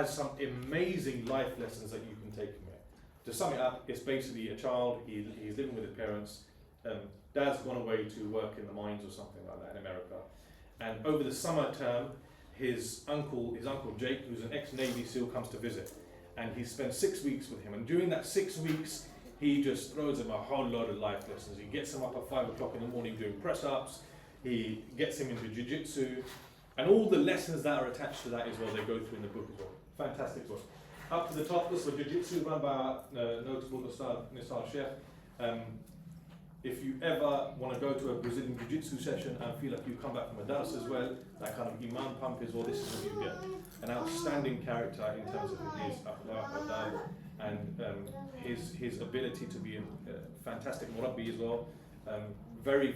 has some amazing life lessons that you can take from it. To sum it up, it's basically a child, he's living with his parents, dad's gone away to work in the mines or something like that in America. And over the summer term, his uncle Jake, who's an ex-Navy SEAL, comes to visit. And he spends 6 weeks with him. And during that 6 weeks, he just throws him a whole load of life lessons. He gets him up at 5 o'clock in the morning doing press-ups. He gets him into jiu-jitsu. And all the lessons that are attached to that as well, they go through in the book as well. Fantastic book. Up to the top was for jiu-jitsu, run by notable Nisar Sheikh. If you ever want to go to a Brazilian jiu-jitsu session and feel like you come back from a dance as well, that kind of iman pump as well, this is what you get. An outstanding character in terms of his akhlaq, adab, and his ability to be a fantastic murabbi as well. Very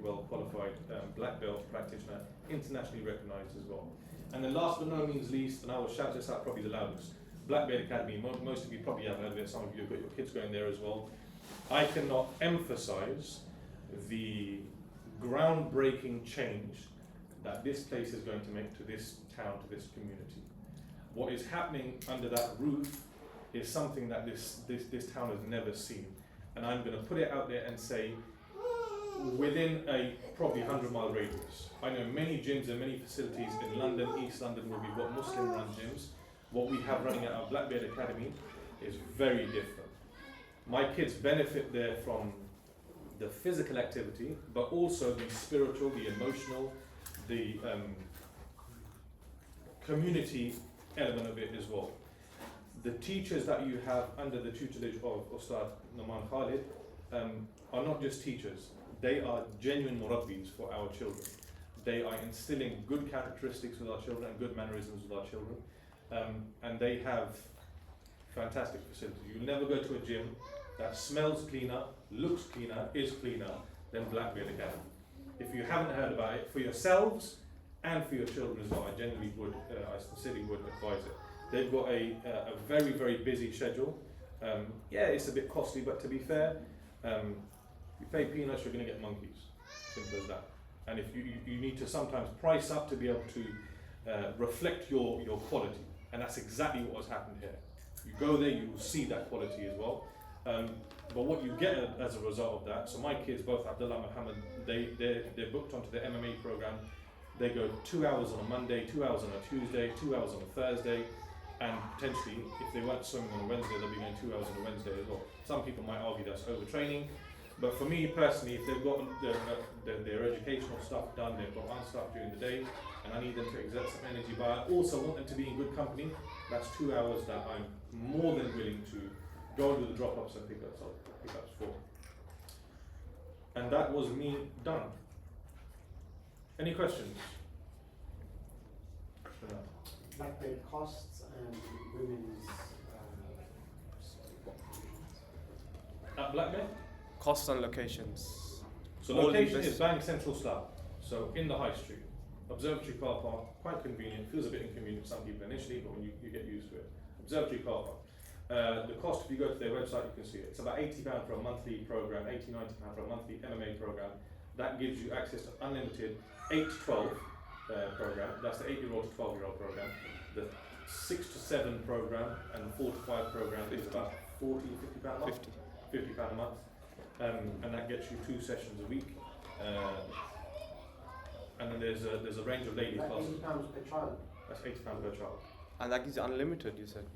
well qualified black belt practitioner, internationally recognized as well. And then last but no means least, and I will shout this out probably the loudest, Black Beard Academy. Most of you probably have heard of it, some of you have got your kids going there as well. I cannot emphasize the groundbreaking change that this place is going to make to this town, to this community. What is happening under that roof is something that this town has never seen. And I'm going to put it out there and say, within a probably 100-mile radius. I know many gyms and many facilities in London, East London, where we've got Muslim-run gyms. What we have running at our Blackbeard Academy is very different. My kids benefit there from the physical activity, but also the spiritual, the emotional, the community element of it as well. The teachers that you have under the tutelage of Ustad Noman Khalid are not just teachers. They are genuine murabbis for our children. They are instilling good characteristics with our children and good mannerisms with our children. And they have fantastic facilities. You'll never go to a gym that smells cleaner, looks cleaner, is cleaner than Blackbeard Academy. If you haven't heard about it, for yourselves and for your children as well, I genuinely would, I sincerely would advise it. They've got a very busy schedule. Yeah, it's a bit costly, but to be fair, you pay peanuts, you're going to get monkeys. Simple as that. And if you need to sometimes price up to be able to reflect your quality, and that's exactly what has happened here. You go there, you will see that quality as well. But what you get as a result of that, so my kids, both Abdullah and Muhammad, they're booked onto the MMA program. They go 2 hours on a Monday, 2 hours on a Tuesday, 2 hours on a Thursday, and potentially, if they weren't swimming on a Wednesday, they'll be going 2 hours on a Wednesday as well. Some people might argue that's overtraining, but for me personally, if they've got their educational stuff done, their Quran stuff during the day, and I need them to exert some energy, but I also want them to be in good company, that's 2 hours that I'm more than willing to go and do the drop-offs and pick-ups for. And that was me done. Any questions? Blackbeard costs and women's At Blackbeard? Costs and locations. So location is Bank Central Slough, so in the High Street. Observatory car park, quite convenient, feels a bit inconvenient for some people initially, but when you get used to it. Observatory car park. The cost, if you go to their website, you can see it. It's about £80 for a monthly program, £80, £90 for a monthly MMA program. That gives you access to unlimited 8 to 12 program. That's the 8-year-old to 12-year-old program. The 6 to 7 program and the 4 to 5 program is about £40, £50 a month. £50 a month. And that gets you 2 sessions a week. And then there's a range of lady classes. £80 per child. That's £80 per child. And that is unlimited, you said?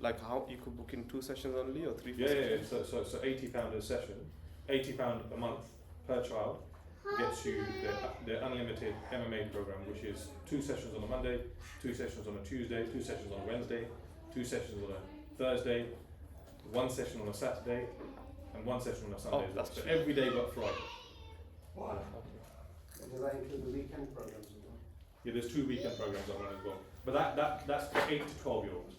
Like how you could book in 2 sessions only or 3? Yeah. So £80 a session, £80 a month per child gets you the unlimited MMA program, which is 2 sessions on a Monday, 2 sessions on a Tuesday, 2 sessions on a Wednesday, 2 sessions on a Thursday, 1 session on a Saturday, and 1 session on a Sunday. So every day but Friday. Wow. Does that include the weekend programs as well? Yeah, there's 2 weekend programs I run as well. But that's for 8 to 12-year-olds.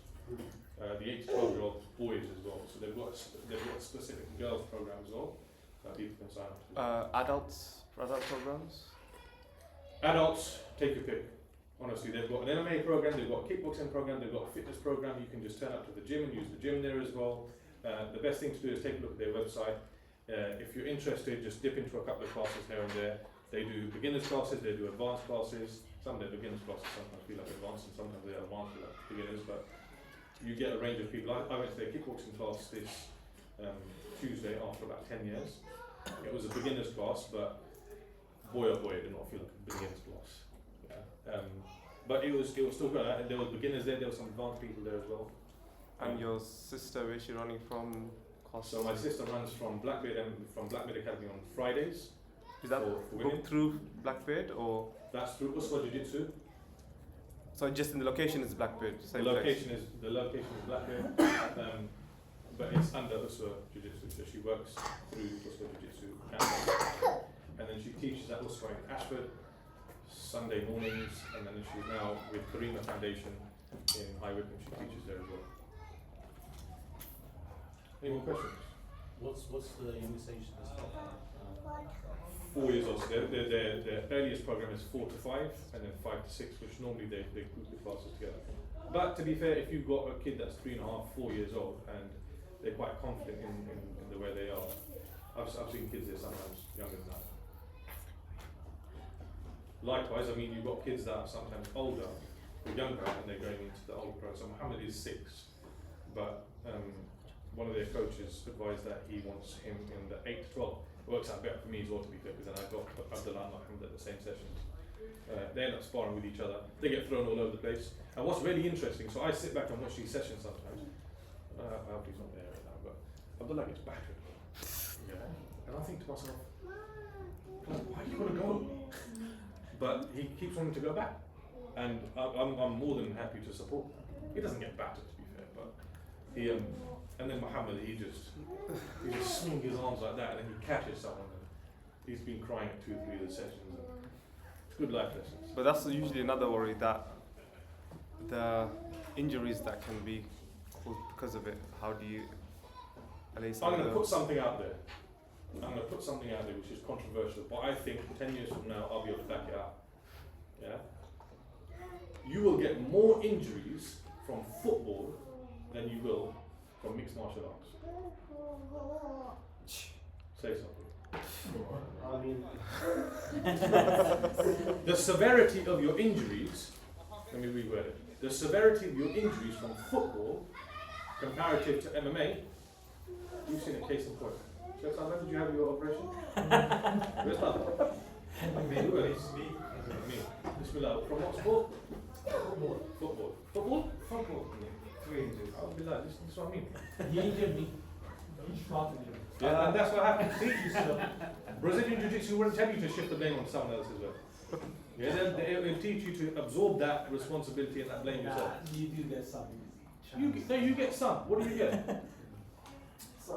The 8 to 12-year-old boys as well. So they've got a specific girls program as well that people can sign up to. Adult programs? Adults, take your pick. Honestly, they've got an MMA program, they've got a kickboxing program, they've got a fitness program. You can just turn up to the gym and use the gym there as well. The best thing to do is take a look at their website. If you're interested, just dip into a couple of classes here and there. They do beginners classes, they do advanced classes. some of the beginners classes sometimes feel like advanced and sometimes they are advanced like beginners, but you get a range of people. I went to their kickboxing class this Tuesday after about 10 years. It was a beginner's class, but boy oh boy, it did not feel like a beginner's class. Yeah. But it was still good. There were beginners there were some advanced people there as well. And your sister, where's she running from? So my sister runs from Blackbeard Academy on Fridays. Is that for women. booked through Blackbeard or? That's through Uswa Jiu-Jitsu. So just in the location is Blackbeard. The location is Blackbeard, but it's under Uswa Jiu-Jitsu. So she works through Uswa Jiu-Jitsu Academy, and then she teaches at Uswa in Ashford Sunday mornings, and then she's now with Karima Foundation in High Wycombe. She teaches there as well. Any more questions? What's the youngest age to start? 4 years old. So their earliest program is 4 to 5, and then 5 to 6, which normally they group the classes together. But to be fair, if you've got a kid that's 3.5, 4 years old, and they're quite confident in the way they are, I've seen kids there sometimes younger than that. Likewise, I mean, you've got kids that are sometimes older or younger, and they're going into the older program. So Muhammad is 6, but one of their coaches advised that he wants him in the 8 to 12. It works out better for me as well, to be fair, because then I've got Abdullah and Muhammad at the same sessions. They end up sparring with each other. They get thrown all over the place. And what's really interesting, so I sit back and watch these sessions sometimes. I hope he's not there right now, but Abdullah gets battered. Yeah. And I think to myself, why are you going to go? But he keeps wanting to go back. And I'm more than happy to support him. He doesn't get battered, to be fair, but he and then Muhammad, he just swings his arms like that, and then he catches someone. And he's been crying at 2 or 3 of the sessions. It's good life lessons. But that's usually another worry, that the injuries that can be caused because of it. How do you? I'm going to put something out there. Which is controversial, but I think 10 years from now I'll be able to back it up. Yeah. You will get more injuries from football than you will from mixed martial arts. Say something. I mean, The severity of your injuries, let me reword it. The severity of your injuries from football comparative to MMA, you've seen a case in point. Sheikh Salman, did you have your operation? Where's that? Me. Bismillah. From what sport? Football. Football? 3 inches. I'll be like, this is what I mean. He injured me. He farted me. Yeah, and that's what happened. See, Brazilian Jiu-Jitsu wouldn't tell you to shift the blame on someone else as well. Yeah, they'll teach you to absorb that responsibility and that blame yourself. You do get some. You get some. What do you get? so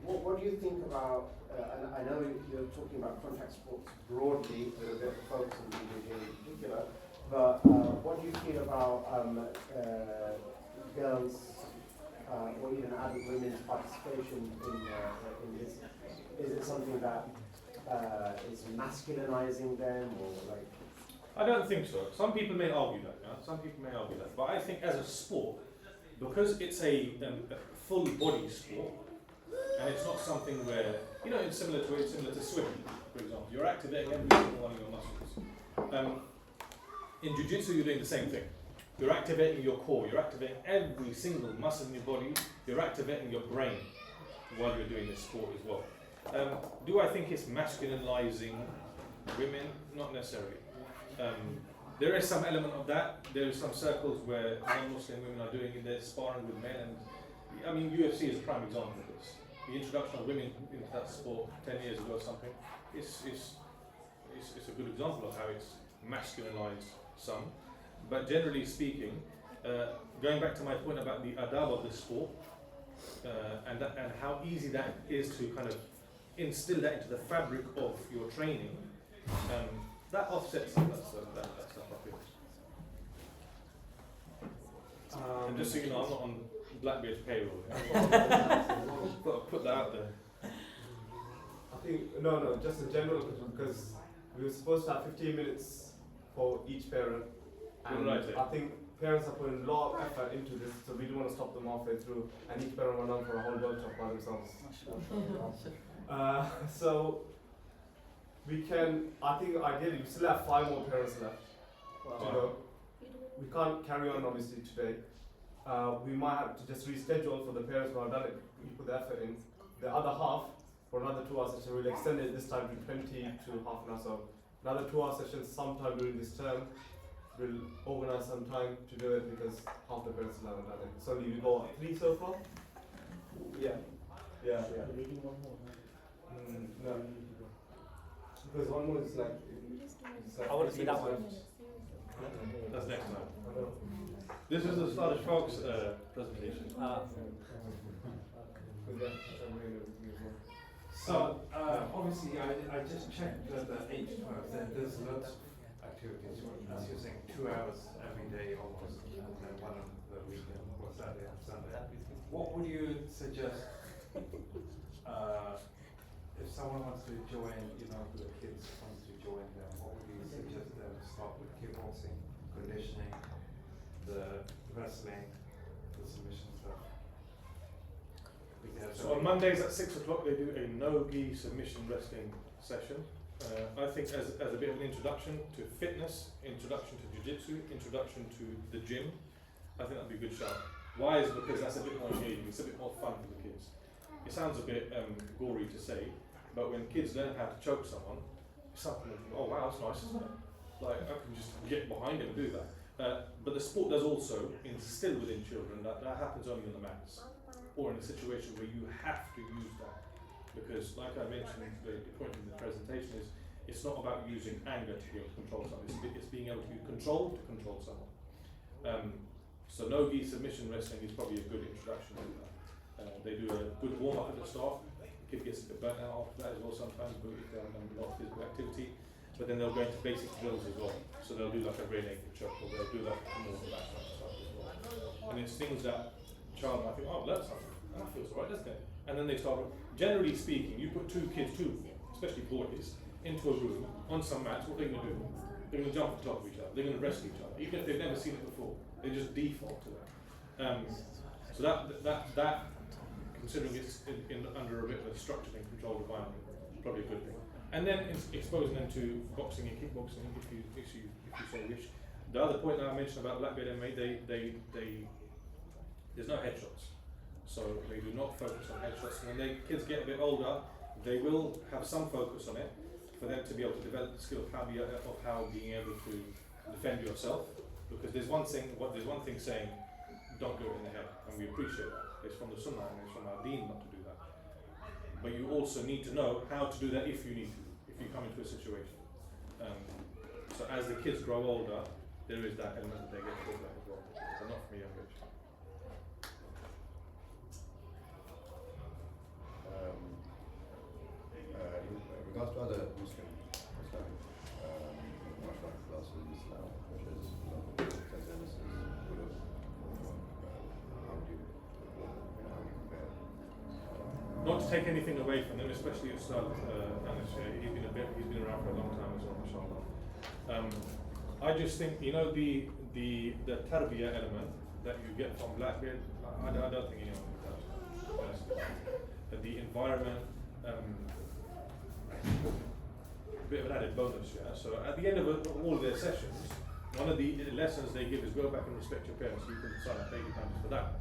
what do you think about? And I know you're talking about contact sports broadly, with a bit of focus on BJJ in particular. But what do you feel about girls or even adult women's participation in this? Is it something that is masculinizing them, or like? I don't think so. Some people may argue that. Yeah? Some people may argue that. But I think as a sport, because it's a full body sport, and it's not something where, you know, it's similar to swimming, for example. You're activating every single one of your muscles. In Jiu-Jitsu, you're doing the same thing. You're activating your core. You're activating every single muscle in your body. You're activating your brain while you're doing this sport as well. Do I think it's masculinizing women? Not necessarily. There is some element of that. There are some circles where non-Muslim women are doing it. They're sparring with men, and I mean, UFC is a prime example of this. The introduction of women into that sport 10 years ago or something, it's a good example of how it's masculinized some. But generally speaking, going back to my point about the adab of the sport, and how easy that is to kind of instill that into the fabric of your training, that offsets some of that stuff, I think. And just so you know, I'm not on Blackbeard's payroll. Put that out there. I think, no, just a general question, because we were supposed to have 15 minutes for each parent, and Right, yeah. I think parents are putting a lot of effort into this, so we don't want to stop them halfway through, and each parent went on for a whole workshop by themselves. So, We can, I think ideally, we still have 5 more parents left to go. We can't carry on obviously today. We might have to just reschedule for the parents who have done it, we put the effort in. The other half, for another 2-hour session, we'll extend it this time to 20 to half an hour. So another 2-hour session sometime during this term. We'll organize some time to do it because half the parents haven't done it. So we got 3 so far? Yeah. Yeah. No. Because one more is like, it's like I want to see that 8 one. minutes left. That's next time. I know. This is the Scottish Folks presentation. So, obviously, I just checked the H12. There's lots of activities, as you're saying, 2 hours every day almost, and then one on the weekend, or Saturday and Sunday. What would you suggest if someone wants to join, you know, the kids wants to join them, what would you suggest them start with? Kickboxing, conditioning, the wrestling, the submission stuff? So on Mondays at 6 o'clock they do a no-gi submission wrestling session. I think as a bit of an introduction to fitness, introduction to jiu-jitsu, introduction to the gym, I think that'd be a good shout. Why is because that's a bit more engaging, it's a bit more fun for the kids. It sounds a bit gory to say, but when kids learn how to choke someone, it's something like, oh wow, that's nice, isn't it? Like, I can just get behind him and do that. But the sport does also instill within children that happens only on the mats, or in a situation where you have to use that. Because, like I mentioned, the point in the presentation is, it's not about using anger to be able to control someone, it's being able to be controlled to control someone. So no-gi submission wrestling is probably a good introduction to that. They do a good warm-up at the start. The kid gets a bit burnt out after that as well sometimes, but if they haven't done a lot of physical activity. But then they'll go into basic drills as well. So they'll do like a rear naked choke, or they'll do like more of that kind of stuff as well. And it's things that child might think, oh, I've learned something. And that feels right, doesn't it? And then they start, generally speaking, you put 2 kids, especially boys, into a room on some mats, what are they going to do? They're going to jump on top of each other, they're going to wrestle each other, even if they've never seen it before. They just default to that. So that considering it's under a bit of a structured and controlled environment, is probably a good thing. And then exposing them to boxing and kickboxing if you so wish. The other point that I mentioned about black belt MMA, there's no headshots. So they do not focus on headshots. And when kids get a bit older, they will have some focus on it for them to be able to develop the skill of how being able to defend yourself. Because there's one thing saying, don't go in the head, and we appreciate that. It's from the Sunnah and it's from our Deen not to do that. But you also need to know how to do that if you need to, if you come into a situation. So as the kids grow older, there is that element that they get taught that as well, but not from a young age. In regards to other Muslim martial art classes now, which is Tanzania, how do you compare? Not to take anything away from them, especially Ustad Anis. He's been around for a long time as well, mashallah. I just think, you know, the tarbiyah element that you get from black belt, I don't think anyone can touch it, honestly. The environment, a bit of an added bonus, yeah. So at the end of all of their sessions, one of the lessons they give is go back and respect your parents. You can sign up baby times for that.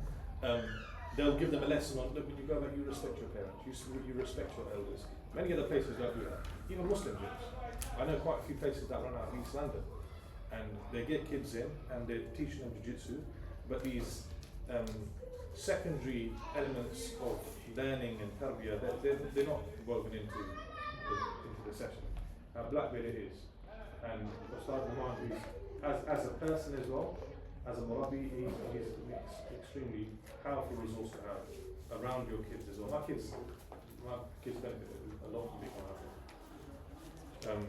They'll give them a lesson on, look, when you go back, you respect your parents, you respect your elders. Many other places don't do that, even Muslim gyms. I know quite a few places that run out of East London, and they get kids in and they're teaching them jiu-jitsu, but these secondary elements of learning and tarbiyah, they're not woven into the session. Black belt it is, and Ustad Noman, as a person as well, as a murabi, he's an extremely powerful resource to have around your kids as well. My kids benefit a lot from being around.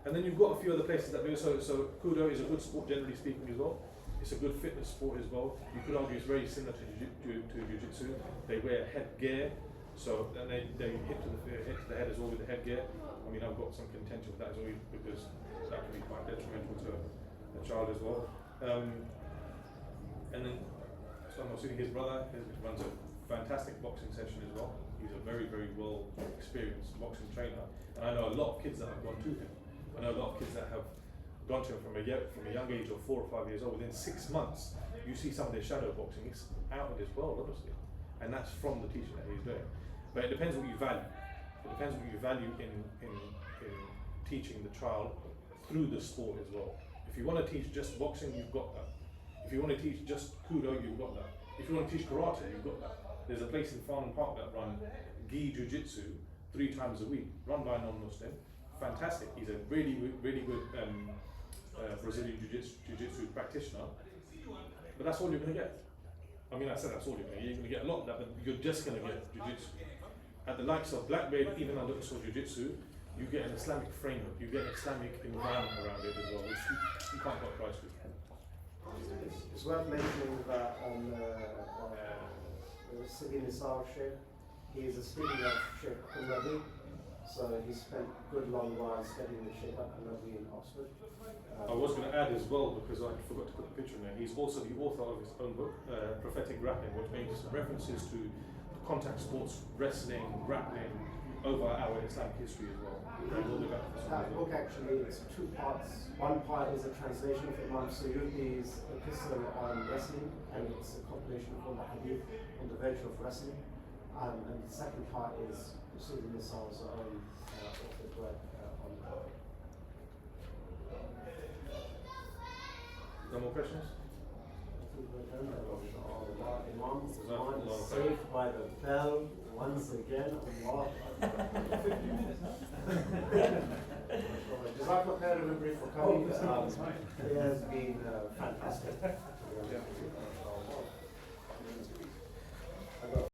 And then you've got a few other places that do so Kudo is a good sport generally speaking as well. It's a good fitness sport as well. You could argue it's very similar to jiu-jitsu. They wear headgear, so then they hit to the head as well with the headgear. I mean, I've got some contention with that as well because that can be quite detrimental to a child as well. And then, so I'm assuming his brother runs a fantastic boxing session as well. He's a very, very well experienced boxing trainer, and I know a lot of kids that have gone to him. I know a lot of kids that have gone to him from a young age of 4 or 5 years old. Within 6 months, you see some of their shadow boxing. It's out of this world, honestly, and that's from the teaching that he's doing. But it depends what you value. It depends what you value in teaching the child through the sport as well. If you want to teach just boxing, you've got that. If you want to teach just kudo, you've got that. If you want to teach karate, you've got that. There's a place in Farnham Park that run gi jiu-jitsu 3 times a week, run by a non-Muslim. Fantastic. He's a really, really good Brazilian jiu-jitsu practitioner. But that's all you're going to get. I mean, I said that's all you're going to get. You're going to get a lot of that, but you're just going to get jiu-jitsu. At the likes of black belt, even under Usul jiu-jitsu, you get an Islamic framework, you get an Islamic environment around it as well, which you can't put a price with. It's worth mentioning that Sayyid Nisar Sheikh, he is a student of Sheikh Al-Nabi, so he spent a good long while studying the Sheikh Al-Nabi in Oxford. I was going to add as well, because I forgot to put the picture in there, he's also the author of his own book, Prophetic Grappling, which makes some references to contact sports, wrestling, grappling, over our Islamic history as well. That book actually is 2 parts. One part is a translation of Imam Suyuti's epistle on wrestling, and it's a compilation called the Hadith on the virtue of wrestling. And the second part is Sayyid Nisar's own authored work on that. No more questions? I think we're done. Imam is saved by the bell once again. Allah. 15 minutes now. Jazakallah khairan for coming. It has been fantastic.